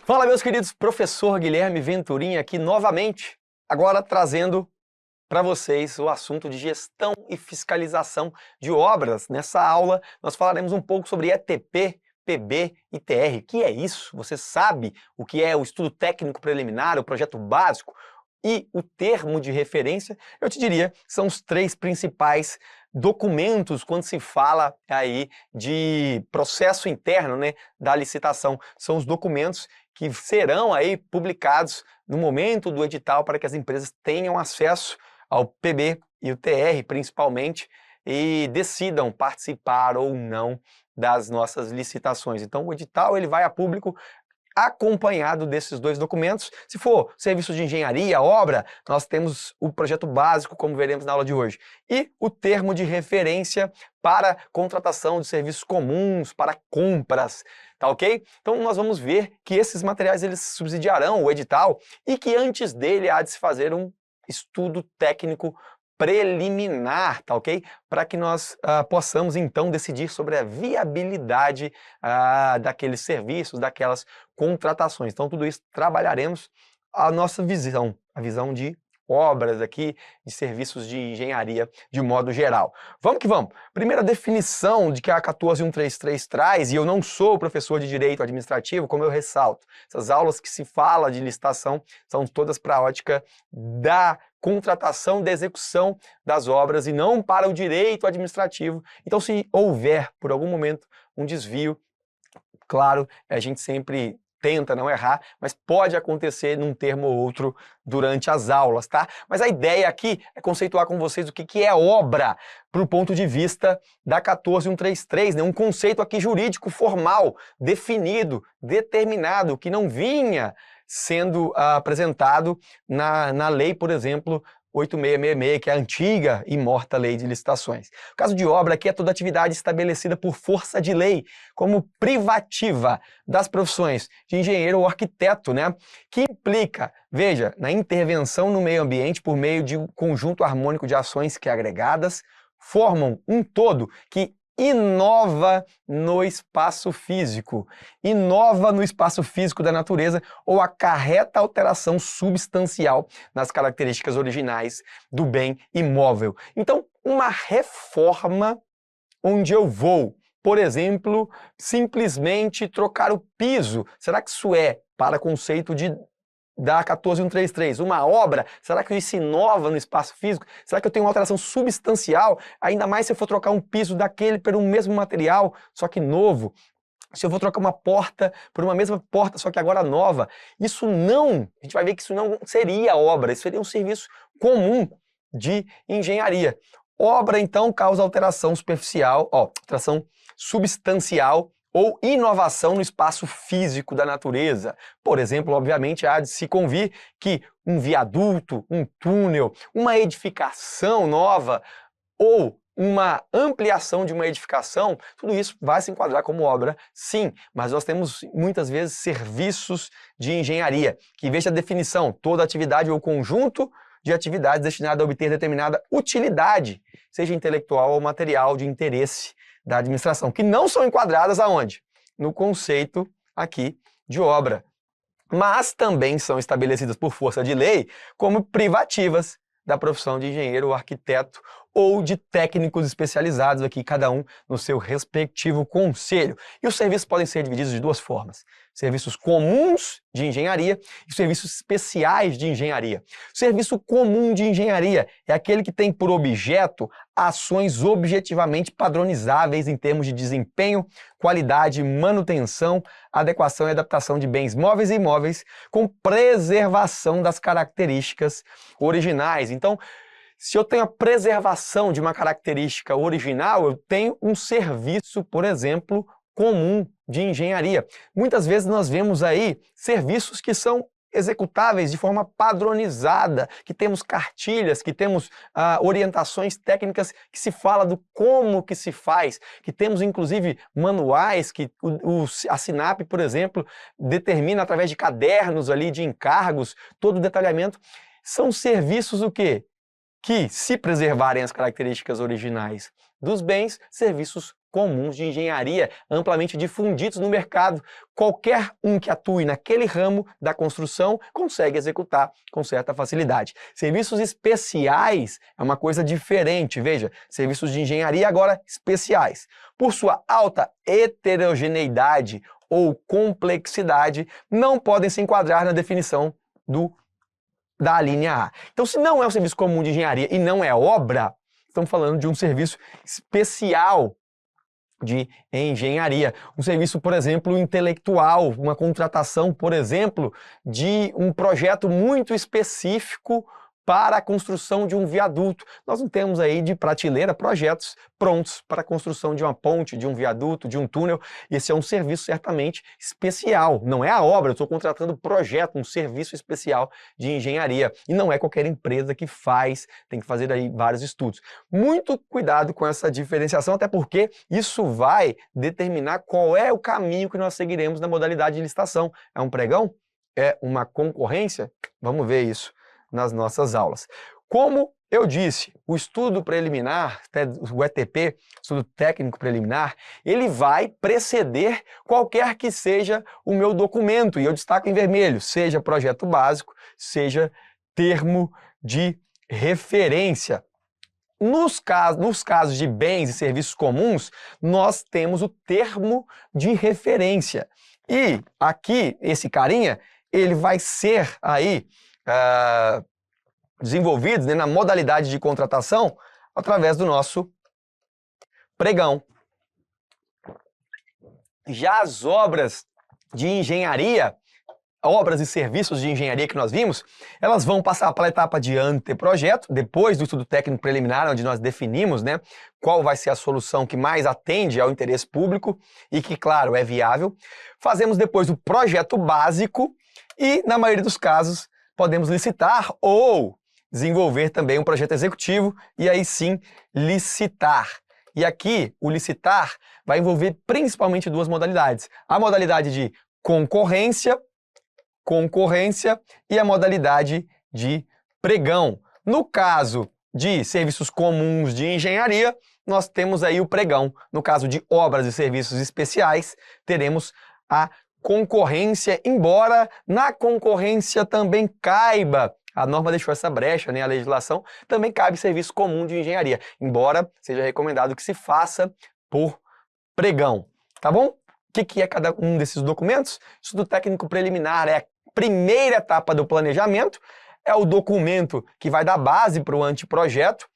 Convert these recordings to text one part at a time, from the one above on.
Fala, meus queridos, professor Guilherme Venturim aqui novamente, agora trazendo para vocês o assunto de gestão e fiscalização de obras. Nessa aula, nós falaremos um pouco sobre ETP, PB e TR. O que é isso? Você sabe o que é o estudo técnico preliminar, o projeto básico e o termo de referência? Eu te diria que são os três principais documentos quando se fala aí de processo interno, né, da licitação. São os documentos que serão aí publicados no momento do edital para que as empresas tenham acesso ao PB e o TR, principalmente, e decidam participar ou não das nossas licitações. Então, o edital ele vai a público acompanhado desses dois documentos. Se for serviço de engenharia, obra, nós temos o projeto básico, como veremos na aula de hoje, e o termo de referência para contratação de serviços comuns, para compras, tá ok? Então nós vamos ver que esses materiais eles subsidiarão o edital e que antes dele há de se fazer um estudo técnico preliminar, tá ok? Para que nós possamos então decidir sobre a viabilidade daqueles serviços, daquelas contratações. Então tudo isso trabalharemos a nossa visão, a visão de obras aqui, de serviços de engenharia de modo geral. Vamos que vamos! Primeira definição de que a 14133 traz, e eu não sou professor de direito administrativo, como eu ressalto, essas aulas que se fala de licitação são todas para a ótica da contratação, da execução das obras e não para o direito administrativo. Então, se houver, por algum momento, um desvio, claro, a gente sempre tenta não errar, mas pode acontecer num termo ou outro durante as aulas, tá? Mas a ideia aqui é conceituar com vocês o que é obra para o ponto de vista da 14133, né? Um conceito aqui jurídico formal, definido, determinado, que não vinha sendo apresentado na lei, por exemplo, 8666, que é a antiga e morta lei de licitações. O caso de obra aqui é toda atividade estabelecida por força de lei, como privativa das profissões de engenheiro ou arquiteto, né? Que implica, veja, na intervenção no meio ambiente por meio de um conjunto harmônico de ações que agregadas formam um todo que inova no espaço físico da natureza ou acarreta alteração substancial nas características originais do bem imóvel. Então, uma reforma onde eu vou, por exemplo, simplesmente trocar o piso, será que isso é, para conceito da 14133, uma obra? Será que isso inova no espaço físico? Será que eu tenho uma alteração substancial? Ainda mais se eu for trocar um piso daquele pelo mesmo material, só que novo. Se eu vou trocar uma porta por uma mesma porta, só que agora nova. Isso não, a gente vai ver que isso não seria obra, isso seria um serviço comum de engenharia. Obra, então, causa alteração superficial, alteração substancial, ou inovação no espaço físico da natureza. Por exemplo, obviamente, há de se convir que um viaduto, um túnel, uma edificação nova ou uma ampliação de uma edificação, tudo isso vai se enquadrar como obra, sim, mas nós temos muitas vezes serviços de engenharia, que veja a definição, toda atividade ou conjunto de atividades destinada a obter determinada utilidade, seja intelectual ou material de interesse da administração, que não são enquadradas aonde? No conceito aqui de obra, mas também são estabelecidas por força de lei como privativas da profissão de engenheiro ou arquiteto ou de técnicos especializados aqui, cada um no seu respectivo conselho. E os serviços podem ser divididos de duas formas: serviços comuns de engenharia e serviços especiais de engenharia. O serviço comum de engenharia é aquele que tem por objeto ações objetivamente padronizáveis em termos de desempenho, qualidade, manutenção, adequação e adaptação de bens móveis e imóveis, com preservação das características originais. Então, se eu tenho a preservação de uma característica original, eu tenho um serviço, por exemplo, comum de engenharia. Muitas vezes nós vemos aí serviços que são executáveis de forma padronizada, que temos cartilhas, que temos orientações técnicas que se fala do como que se faz, que temos inclusive manuais que a SINAP, por exemplo, determina através de cadernos ali de encargos, todo o detalhamento. São serviços o quê? Que, se preservarem as características originais dos bens, serviços comuns de engenharia, amplamente difundidos no mercado. Qualquer um que atue naquele ramo da construção consegue executar com certa facilidade. Serviços especiais é uma coisa diferente, veja, serviços de engenharia agora especiais. Por sua alta heterogeneidade ou complexidade, não podem se enquadrar na definição da linha A. Então, se não é um serviço comum de engenharia e não é obra, estamos falando de um serviço especial de engenharia. Um serviço, por exemplo, intelectual, uma contratação, por exemplo, de um projeto muito específico para a construção de um viaduto. Nós não temos aí de prateleira projetos prontos para a construção de uma ponte, de um viaduto, de um túnel. Esse é um serviço certamente especial. Não é a obra, eu estou contratando um projeto, um serviço especial de engenharia. E não é qualquer empresa que faz, tem que fazer aí vários estudos. Muito cuidado com essa diferenciação, até porque isso vai determinar qual é o caminho que nós seguiremos na modalidade de licitação. É um pregão? É uma concorrência? Vamos ver isso nas nossas aulas. Como eu disse, o estudo preliminar, o ETP, estudo técnico preliminar, ele vai preceder qualquer que seja o meu documento, e eu destaco em vermelho, seja projeto básico, seja termo de referência. Nos casos de bens e serviços comuns, nós temos o termo de referência. E aqui, esse carinha, ele vai ser aí desenvolvidos, né, na modalidade de contratação através do nosso pregão. Já as obras de engenharia, obras e serviços de engenharia que nós vimos, elas vão passar pela etapa de anteprojeto, depois do estudo técnico preliminar, onde nós definimos, né, qual vai ser a solução que mais atende ao interesse público e que, claro, é viável. Fazemos depois o projeto básico e, na maioria dos casos, podemos licitar ou desenvolver também um projeto executivo e aí sim licitar. E aqui o licitar vai envolver principalmente duas modalidades. A modalidade de concorrência e a modalidade de pregão. No caso de serviços comuns de engenharia, nós temos aí o pregão. No caso de obras e serviços especiais, teremos a concorrência, embora na concorrência também caiba, a norma deixou essa brecha, né, a legislação, também cabe serviço comum de engenharia, embora seja recomendado que se faça por pregão, tá bom? O que é cada um desses documentos? Estudo técnico preliminar é a primeira etapa do planejamento, é o documento que vai dar base para o anteprojeto,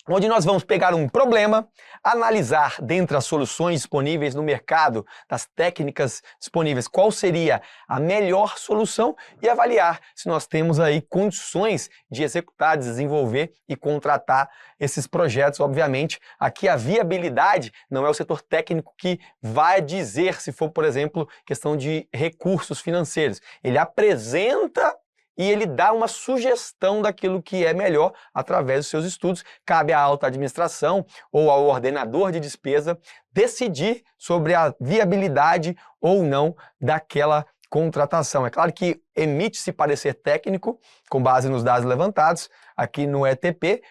onde nós vamos pegar um problema, analisar dentre as soluções disponíveis no mercado, das técnicas disponíveis, qual seria a melhor solução e avaliar se nós temos aí condições de executar, desenvolver e contratar esses projetos. Obviamente, aqui a viabilidade não é o setor técnico que vai dizer se for, por exemplo, questão de recursos financeiros. Ele apresenta e ele dá uma sugestão daquilo que é melhor através dos seus estudos. Cabe à alta administração ou ao ordenador de despesa decidir sobre a viabilidade ou não daquela contratação. É claro que emite-se parecer técnico com base nos dados levantados aqui no ETP,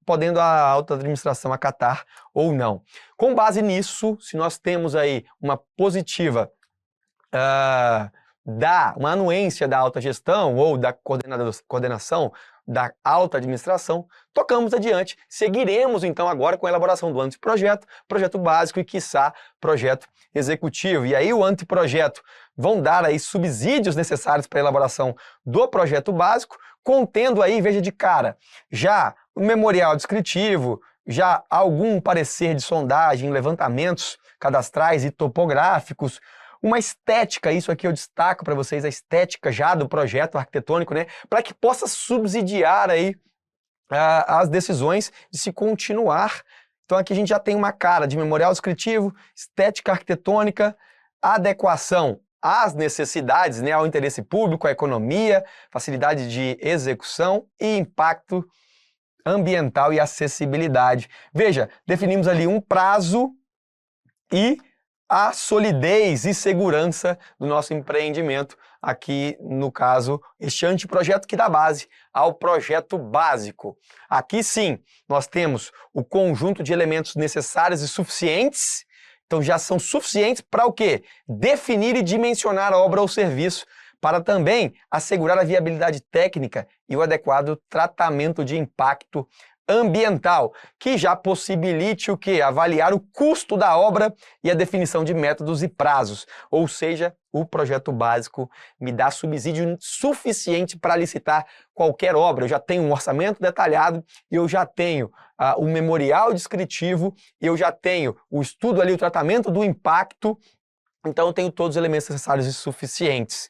podendo a alta administração acatar ou não. Com base nisso, se nós temos aí uma positiva uma anuência da alta gestão ou da coordenação da alta administração, tocamos adiante. Seguiremos então agora com a elaboração do anteprojeto, projeto básico e, quiçá, projeto executivo. E aí o anteprojeto vão dar aí subsídios necessários para a elaboração do projeto básico, contendo aí, veja de cara, já o memorial descritivo, já algum parecer de sondagem, levantamentos cadastrais e topográficos, uma estética, isso aqui eu destaco para vocês, a estética já do projeto arquitetônico, né, para que possa subsidiar aí as decisões de se continuar. Então aqui a gente já tem uma cara de memorial descritivo, estética arquitetônica, adequação às necessidades, né, ao interesse público, à economia, facilidade de execução e impacto ambiental e acessibilidade. Veja, definimos ali um prazo e a solidez e segurança do nosso empreendimento. Aqui, no caso, este anteprojeto que dá base ao projeto básico. Aqui sim, nós temos o conjunto de elementos necessários e suficientes. Então já são suficientes para o quê? Definir e dimensionar a obra ou serviço, para também assegurar a viabilidade técnica e o adequado tratamento de impacto ambiental, que já possibilite o quê? Avaliar o custo da obra e a definição de métodos e prazos. Ou seja, o projeto básico me dá subsídio suficiente para licitar qualquer obra. Eu já tenho um orçamento detalhado, eu já tenho o memorial descritivo, eu já tenho o estudo ali, o tratamento do impacto, então eu tenho todos os elementos necessários e suficientes.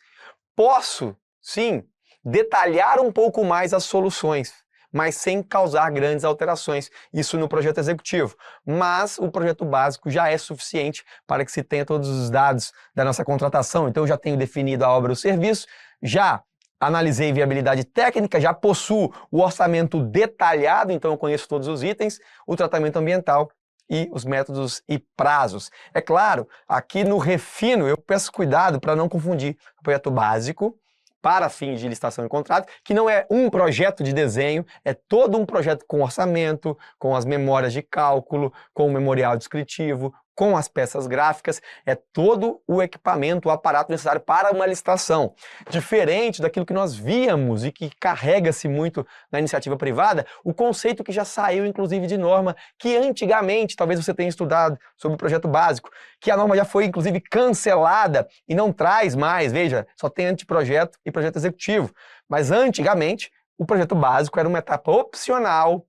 Posso, sim, detalhar um pouco mais as soluções, mas sem causar grandes alterações, isso no projeto executivo. Mas o projeto básico já é suficiente para que se tenha todos os dados da nossa contratação. Então eu já tenho definido a obra ou serviço, já analisei viabilidade técnica, já possuo o orçamento detalhado, então eu conheço todos os itens, o tratamento ambiental e os métodos e prazos. É claro, aqui no Refino eu peço cuidado para não confundir o projeto básico para fins de licitação e contrato, que não é um projeto de desenho, é todo um projeto com orçamento, com as memórias de cálculo, com o memorial descritivo, com as peças gráficas, é todo o equipamento, o aparato necessário para uma licitação. Diferente daquilo que nós víamos e que carrega-se muito na iniciativa privada, o conceito que já saiu, inclusive, de norma, que antigamente, talvez você tenha estudado sobre o projeto básico, que a norma já foi, inclusive, cancelada e não traz mais, veja, só tem anteprojeto e projeto executivo. Mas antigamente, o projeto básico era uma etapa opcional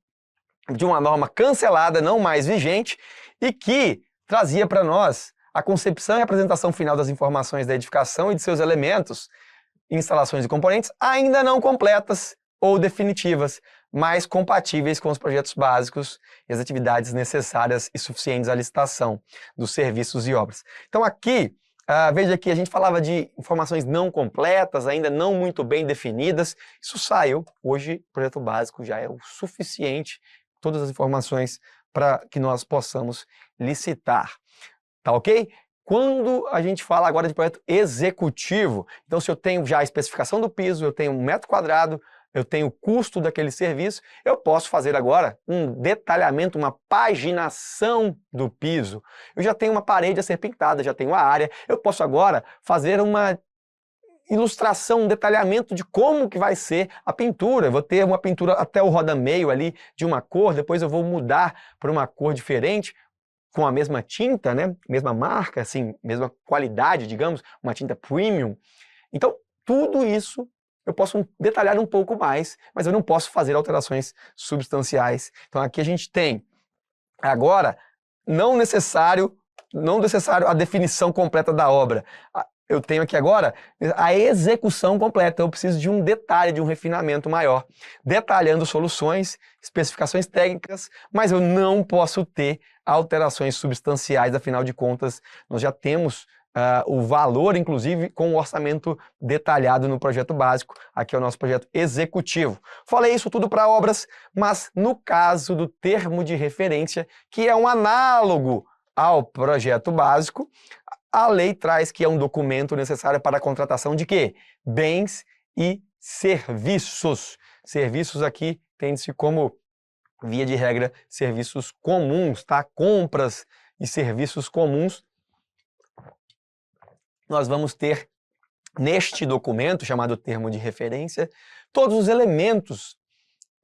de uma norma cancelada, não mais vigente, e que trazia para nós a concepção e apresentação final das informações da edificação e de seus elementos, instalações e componentes ainda não completas ou definitivas, mas compatíveis com os projetos básicos e as atividades necessárias e suficientes à licitação dos serviços e obras. Então aqui, veja que a gente falava de informações não completas, ainda não muito bem definidas, isso saiu, hoje o projeto básico já é o suficiente, todas as informações para que nós possamos licitar, tá ok? Quando a gente fala agora de projeto executivo, então se eu tenho já a especificação do piso, eu tenho um metro quadrado, eu tenho o custo daquele serviço, eu posso fazer agora um detalhamento, uma paginação do piso. Eu já tenho uma parede a ser pintada, já tenho a área, eu posso agora fazer uma ilustração, um detalhamento de como que vai ser a pintura. Eu vou ter uma pintura até o roda-meio ali de uma cor, depois eu vou mudar para uma cor diferente, com a mesma tinta, né? Mesma marca, assim, mesma qualidade, digamos, uma tinta premium. Então, tudo isso eu posso detalhar um pouco mais, mas eu não posso fazer alterações substanciais. Então aqui a gente tem, agora, não necessário a definição completa da obra. Eu tenho aqui agora a execução completa, eu preciso de um detalhe, de um refinamento maior, detalhando soluções, especificações técnicas, mas eu não posso ter alterações substanciais, afinal de contas, nós já temos o valor, inclusive, com o orçamento detalhado no projeto básico, aqui é o nosso projeto executivo. Falei isso tudo para obras, mas no caso do termo de referência, que é um análogo ao projeto básico, a lei traz que é um documento necessário para a contratação de quê? Bens e serviços. Serviços aqui entende-se como, via de regra, serviços comuns, tá? Compras e serviços comuns. Nós vamos ter, neste documento, chamado termo de referência, todos os elementos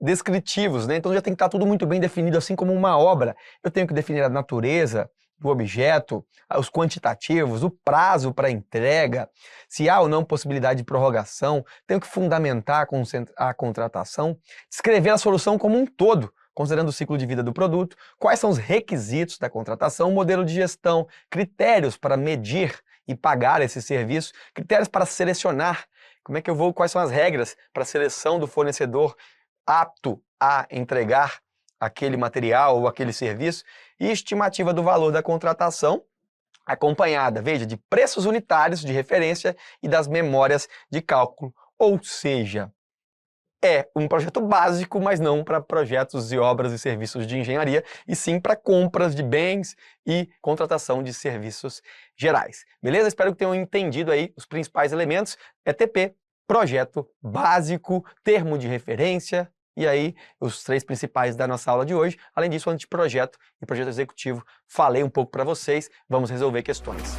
descritivos, né? Então já tem que estar tudo muito bem definido, assim como uma obra. Eu tenho que definir a natureza do objeto, os quantitativos, o prazo para entrega, se há ou não possibilidade de prorrogação, tenho que fundamentar a contratação, descrever a solução como um todo, considerando o ciclo de vida do produto, quais são os requisitos da contratação, modelo de gestão, critérios para medir e pagar esse serviço, critérios para selecionar, como é que eu vou, quais são as regras para a seleção do fornecedor apto a entregar aquele material ou aquele serviço, e estimativa do valor da contratação, acompanhada, veja, de preços unitários de referência e das memórias de cálculo. Ou seja, é um projeto básico, mas não para projetos e obras e serviços de engenharia, e sim para compras de bens e contratação de serviços gerais. Beleza? Espero que tenham entendido aí os principais elementos. ETP, projeto básico, termo de referência, e aí os 3 principais da nossa aula de hoje. Além disso, anteprojeto e projeto executivo. Falei um pouco para vocês, vamos resolver questões.